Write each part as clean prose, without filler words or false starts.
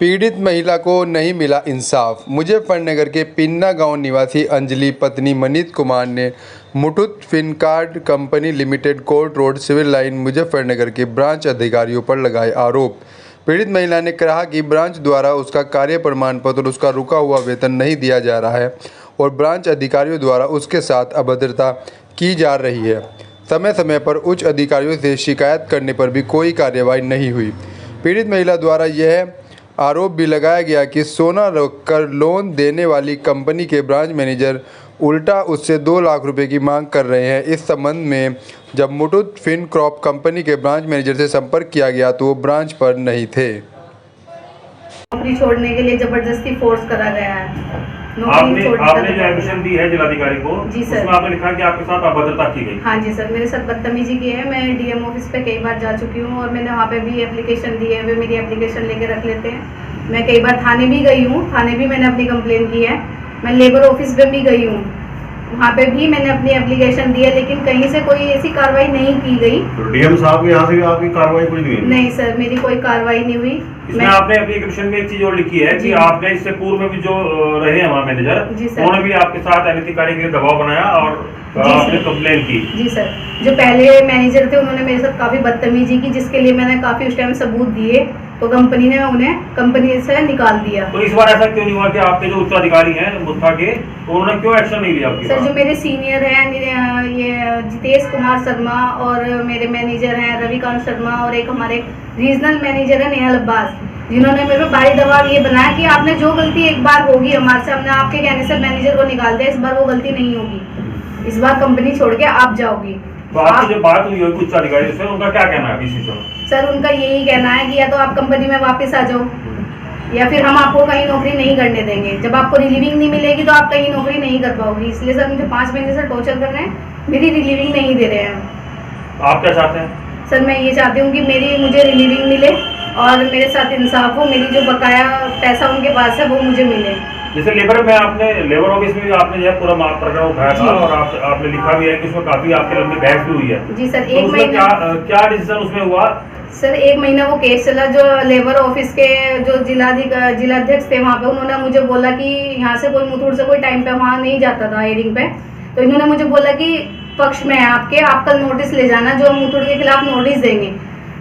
पीड़ित महिला को नहीं मिला इंसाफ। मुजफ्फरनगर के पिन्ना गांव निवासी अंजलि पत्नी मनीत कुमार ने Muthoot FinCorp company limited court road civil line Muzaffarnagar के ब्रांच अधिकारियों पर लगाए आरोप। पीड़ित महिला ने कहा कि ब्रांच द्वारा उसका कार्य प्रमाण पत्र, उसका रुका हुआ वेतन नहीं दिया जा रहा है और ब्रांच अधिकारियों द्वारा उसके साथ अभद्रता की जा रही है। समय समय पर उच्च अधिकारियों से शिकायत करने पर भी कोई कार्रवाई नहीं हुई। पीड़ित महिला द्वारा यह आरोप भी लगाया गया कि सोना रखकर लोन देने वाली कंपनी के ब्रांच मैनेजर उल्टा उससे 2 लाख रुपए की मांग कर रहे हैं। इस संबंध में जब मुथूट फिनकॉर्प कंपनी के ब्रांच मैनेजर से संपर्क किया गया तो वो ब्रांच पर नहीं थे। नौकरी छोड़ने के लिए जबरदस्ती फोर्स करा गया है। आपने जो एडमिशन दी है जिलाधिकारी को, जी सर, उसमें आपने लिखा कि आपके साथ अभद्रता की गई। हाँ जी सर, मेरे साथ बदतमीजी की है। मैं डीएम ऑफिस पे कई बार जा चुकी हूँ और मैंने वहाँ पे भी एप्लीकेशन दी है। वे मेरी एप्लीकेशन लेके रख लेते हैं। मैं कई बार थाने भी गई हूँ, थाने भी मैंने अपनी कंप्लेन की है। मैं लेबर ऑफिस पे भी गई हूँ, वहाँ पे भी मैंने अपनी एप्लीकेशन दी है, लेकिन कहीं से कोई ऐसी कार्रवाई नहीं की गई। तो डीएम साहब के यहाँ से भी आपकी कार्रवाई कोई नहीं हुई? नहीं सर, मेरी कोई कार्रवाई नहीं हुई। इसमें आपने एप्लीकेशन में एक चीज और लिखी है कि आपने इससे पूर्व में भी जो रहे हमारे मैनेजर, उन्होंने भी आपके साथ अनैतिक कार्य के लिए दबाव बनाया और आपने कंप्लेन की। जी सर, जो पहले मैनेजर थे उन्होंने मेरे साथ काफी बदतमीजी की, जिसके लिए मैंने काफी उस टाइम सबूत दिए, तो कंपनी ने उन्हें कंपनी से निकाल दिया। तो इस बार ऐसा क्यों नहीं हुआ कि आपके जो उच्च अधिकारी हैं मुद्दा के, तो उन्होंने क्यों एक्शन नहीं लिया आपके? सर, जो मेरे सीनियर हैं ये जितेश कुमार शर्मा और मेरे मैनेजर हैं रविकांत शर्मा और एक हमारे रीजनल मैनेजर है नेहल अब्बास, जिन्होंने मेरे पे भारी दबाव ये बनाया कि आपने जो गलती एक बार होगी हमारे से, हमने आपके कहने से मैनेजर को निकाल दिया, इस बार वो गलती नहीं होगी, इस बार कंपनी छोड़ के आप जाओगी। तो आपकी जो बात हुई उच्च अधिकारी से, उनका क्या कहना है इस विषय में? सर, उनका यही कहना है कि या तो आप कंपनी में वापस आ जाओ या फिर हम आपको कहीं नौकरी नहीं करने देंगे। जब आपको रिलीविंग नहीं मिलेगी तो आप कहीं नौकरी नहीं कर पाओगी। इसलिए सर मुझे 5 महीने से टॉर्चर कर रहे हैं, मेरी रिलीविंग नहीं दे रहे हैं। आप क्या चाहते हैं? सर, मैं ये चाहती हूँ कि मुझे रिलीविंग मिले और मेरे साथ इंसाफ हो, मेरी जो बकाया पैसा उनके पास है वो मुझे मिले। जैसे लेबर में आपने लेबर ऑफिस में आपने जो है पूरा प्रकरण उठाया था और आपने लिखा भी है कि उसमें काफी आपकी लंबी बहस भी हुई है। जी सर, तो 1 महीना क्या डिसीजन उसमें हुआ? सर, 1 महीना वो केस चला। जो लेबर ऑफिस के जो जिलाध्यक्ष थे वहाँ पे, उन्होंने मुझे बोला कि यहाँ से कोई मुथूट से कोई टाइम पे वहाँ नहीं जाता था हेयरिंग पे, तो इन्होंने मुझे बोला कि पक्ष में है आपके, आप कल नोटिस ले जाना, जो मुथूट के खिलाफ नोटिस देंगे।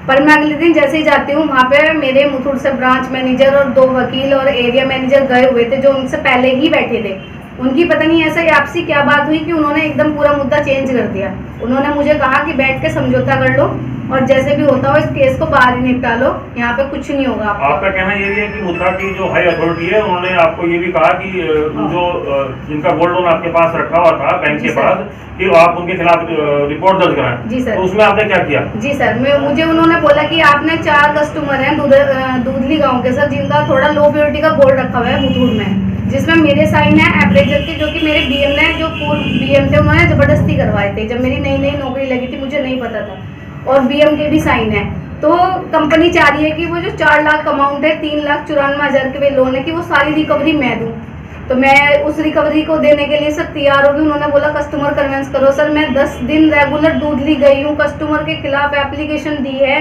पर मैं अगले दिन जैसे ही जाती हूँ वहाँ पे मेरे मुथूट से ब्रांच मैनेजर और 2 वकील और एरिया मैनेजर गए हुए थे, जो उनसे पहले ही बैठे थे। उनकी पता नहीं ऐसा आपसी क्या बात हुई कि उन्होंने एकदम पूरा मुद्दा चेंज कर दिया। उन्होंने मुझे कहा कि बैठ के समझौता कर लो और जैसे भी होता हो इस केस को बाहर ही निपटा लो, यहाँ पे कुछ नहीं होगा। आपका कहना ये भी है कि मुद्दा की जो हाई अथॉरिटी है उन्होंने आपको ये भी कहा कि जो जिनका गोल्ड लोन आपके पास रखा हुआ था बैंक के पास, कि आप उनके खिलाफ रिपोर्ट दर्ज कराएं। जी सर। तो उसमें आपने क्या किया? जी सर, मुझे उन्होंने बोला कि आपने 4 कस्टमर हैं दूधली गाँव के सर, जिनका थोड़ा लो प्योरिटी का गोल्ड रखा हुआ है मुथूट में, जिसमें मेरे साइन है अप्रेजल के, जो कि मेरे बीएम ने, जो पूर्व बीएम थे, उन्होंने जबरदस्ती करवाए थे। जब मेरी नई नौकरी लगी थी मुझे नहीं पता था, और बीएम के भी साइन है। तो कंपनी चाह रही है कि वो जो 4 लाख अमाउंट है, 3,94,000 के वे लोन है, कि वो सारी रिकवरी मैं दूं। तो मैं उस रिकवरी को देने के लिए सर तैयार होगी। उन्होंने बोला कस्टमर कन्वेंस करो। सर, मैं 10 दिन रेगुलर दूधली गई हूँ, कस्टमर के खिलाफ एप्लीकेशन दी है,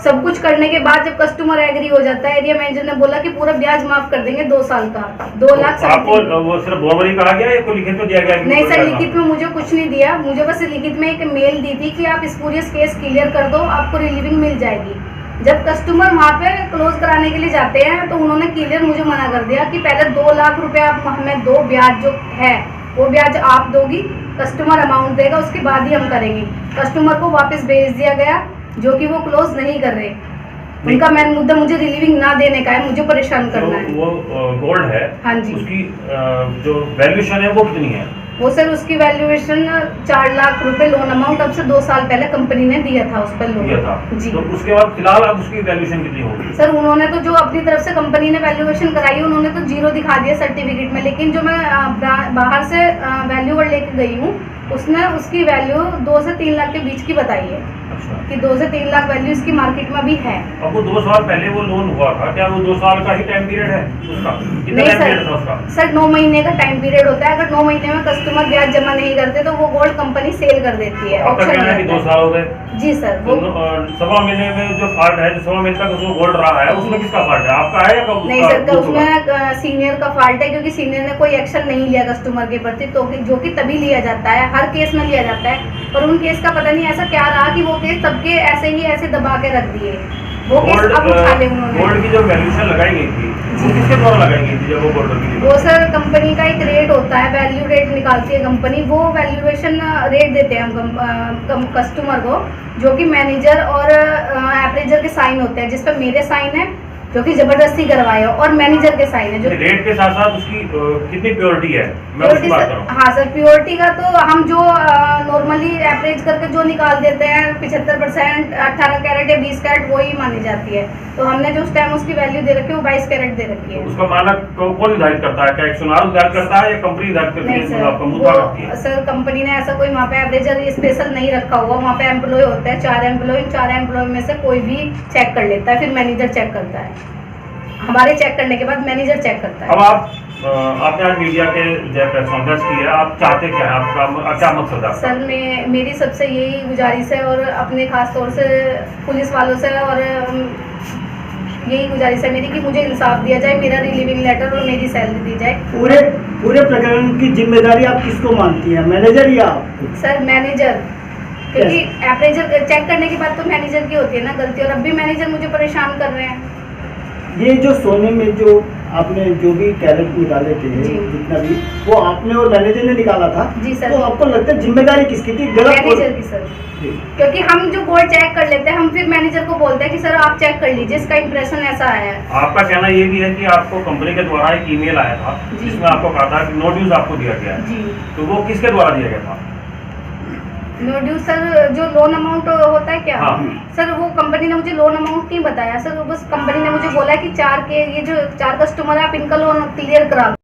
सब कुछ करने के बाद जब कस्टमर एग्री हो जाता है, एरिया मैनेजर ने बोला कि पूरा ब्याज माफ कर देंगे 2 साल का, 2 लाख। आपको वो सिर्फ बोलबरी कहा गया या कोई लिखित में दिया गया? नहीं सर, लिखित में मुझे कुछ नहीं दिया। मुझे बस लिखित में एक मेल दी थी कि आप इस पूरे केस क्लियर कर दो, आपको रिलीविंग मिल जाएगी। जब कस्टमर वहाँ पे क्लोज कराने के लिए जाते हैं तो उन्होंने क्लियर मुझे मना कर दिया कि पहले 2 लाख रुपए आप हमें दो, ब्याज जो है वो ब्याज आप दोगी, कस्टमर अमाउंट देगा, उसके बाद ही हम करेंगे। कस्टमर को वापस भेज दिया गया, जो कि वो क्लोज नहीं कर रहे। उनका मेन मुद्दा मुझे रिलीविंग ना देने का है, मुझे परेशान करना है। वो गोल्ड है, हाँ जी, उसकी जो वैल्यूएशन है वो कितनी है? वो सर उसकी वैल्यूएशन 4 लाख रुपए लोन अमाउंट अब से 2 साल पहले कंपनी ने दिया था उस पर लोन दिया था। जी। तो उसके बाद फिलहाल अब उसकी वैल्यूएशन कितनी होगी? सर, उन्होंने तो जो अपनी तरफ से कंपनी ने वैल्यूएशन कराई है, उन्होंने तो 0 दिखा दिया सर्टिफिकेट में, लेकिन जो मैं बाहर से वैल्यूअर लेके गई हूँ उसने उसकी वैल्यू 2 से 3 लाख के बीच की बताई है। अच्छा। कि 2 से 3 लाख वैल्यू इसकी मार्केट में भी है। अब वो 2 साल पहले वो लोन हुआ था, क्या वो 2 साल का ही टाइम पीरियड है उसका? कितना नहीं टाइम पीरियड था उसका? सर 9 महीने का टाइम पीरियड होता है। अगर 9 महीने में कस्टमर ब्याज जमा नहीं करते तो वो गोल्ड कंपनी सेल कर देती है। आपका कहना है कि 2 साल हो गए। जी सर। तो 1.25 महीने में जो फॉल्ट है, जो 1.25 महीने तक उसको गोल्ड रहा है, उसमें किसका फॉल्ट है, आपका है या उसका? नहीं सर, तो उसमें सीनियर का फॉल्ट है, क्योंकि सीनियर ने कोई एक्शन नहीं लिया कस्टमर के प्रति, तो जो कि तभी लिया जाता है, हर केस में लिया जाता है। पर उन केस का पता नहीं ऐसा क्या रहा कि वो केस सबके ऐसे ही ऐसे दबा के रख दिए। वो केस अब उठा ले उन्होंने। गोल्ड की जो वैल्यूएशन लगाई गई थी वो किसके द्वारा लगाई गई थी जब वो गोल्ड की? वो सर कंपनी का एक रेट होता है, वैल्यू रेट निकालती है कंपनी, वो वैल्यूएशन रेट देते हैं हम कस्टमर को, जो कि मैनेजर और अप्रेजर के साइन होते हैं, जिस पर मेरे साइन है जो कि जबरदस्ती करवाए हो, और मैनेजर के साइन है जो रेट के साथ साथ उसकी कितनी प्योरिटी है, मैं उसकी बात कर रहा हूँ। हाँ सर, प्योरिटी का तो हम जो नॉर्मली एवरेज करके जो निकाल देते हैं 75%, 18 कैरेट या 20 कैरेट वही मानी जाती है। तो हमने जो उस टाइम उसकी वैल्यू दे रखी है वो 22 कैरेट दे रखी है। उसका मानक कौन निर्धारित करता है? क्या एक सुनार निर्धारित करता है या कंपनी निर्धारित करती है? नहीं सर, आपका मुद्दा करती है? वो सर कंपनी ने ऐसा कोई वहाँ पे एवरेजर स्पेशल नहीं रखा हुआ। वहाँ पे एम्प्लॉय होते हैं 4 एम्प्लॉय, 4 एम्प्लॉय में से कोई भी चेक कर लेता है, फिर मैनेजर चेक करता है। हमारे चेक करने के बाद मैनेजर चेक करता है। अब आपने आज मीडिया के जय प्रेस कॉन्फ्रेंस की है, आप चाहते क्या है, आपका क्या मकसद है? सर मेरी सबसे यही गुजारिश है, और अपने खास तौर से पुलिस वालों से, और यही गुजारिश है मेरी कि मुझे इंसाफ दिया जाए, मेरा रिलीविंग लेटर और मेरी सैलरी दी जाए। पूरे प्रकरण की जिम्मेदारी आप किसको मानती हैं, मैनेजर या आप? सर मैनेजर, क्योंकि अप्रेजर चेक करने के बाद तो मैनेजर की होती है ना गलती, और अब भी मैनेजर मुझे परेशान कर रहे हैं। ये जो सोने में जो आपने जो भी कैरेट निकाले थे, जितना भी, वो आपने और मैनेजर ने निकाला था? जी सर। तो आपको लगता है जिम्मेदारी किसकी थी? गलत मैनेजर की सर, क्योंकि हम जो गोल्ड चेक कर लेते हैं, हम फिर मैनेजर को बोलते हैं कि सर आप चेक कर लीजिए, इसका इंप्रेशन ऐसा आया है। आपका कहना ये भी है कि आपको कंपनी के द्वारा एक ईमेल आया था जिसमें आपको कहा था कि नो ड्यूज आपको दिया गया है, जी। तो वो किसके द्वारा दिया गया था? नो ड्यू सर, जो लोन अमाउंट होता है क्या? हाँ। सर वो कंपनी ने मुझे लोन अमाउंट नहीं बताया सर, बस कंपनी ने मुझे बोला कि 4 के ये जो 4 कस्टमर है आप इनका लोन क्लियर करा दो।